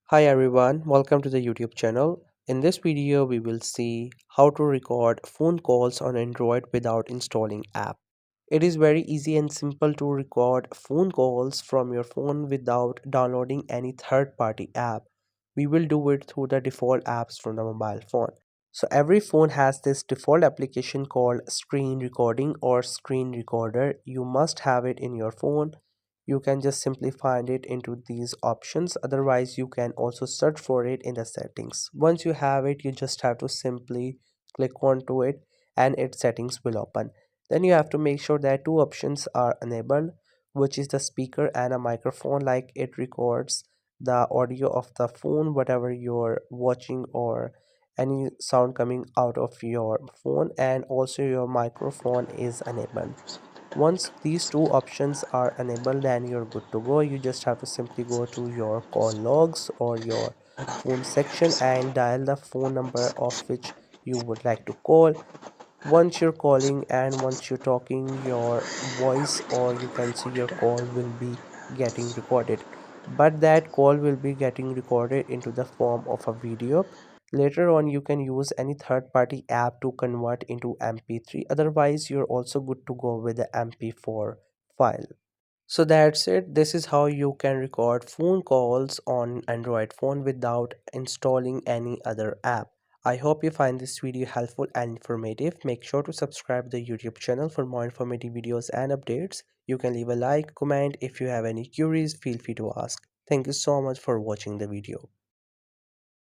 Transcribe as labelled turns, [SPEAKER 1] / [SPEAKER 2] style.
[SPEAKER 1] Hi everyone, welcome to the YouTube channel. In this video, we will see how to record phone calls on Android without installing app. It is very easy and simple to record phone calls from your phone without downloading any third-party app. We will do it through the default apps from the mobile phone. So every phone has this default application called screen recording or screen recorder. You must have it in your phone. You can just simply find it into these options. Otherwise, you can also search for it in the settings. Once you have it, you just have to simply click onto it and its settings will open. Then you have to make sure that two options are enabled, which is the speaker and a microphone, like it records the audio of the phone, whatever you're watching or any sound coming out of your phone, and also your microphone is enabled. Once these two options are enabled, then you're good to go. You just have to simply go to your call logs or your phone section and dial the phone number of which you would like to call. Once you're calling and once you're talking, your voice or you can see your call will be getting recorded, but that call will be getting recorded into the form of a video. Later on you can use any third party app to convert into mp3. Otherwise, you're also good to go with the mp4 file. So that's it. This is how you can record phone calls on Android phone without installing any other app. I hope you find this video helpful and informative. Make sure to subscribe the YouTube channel for more informative videos and updates. You can leave a like, comment. If you have any queries, feel free to ask. Thank you so much for watching the video.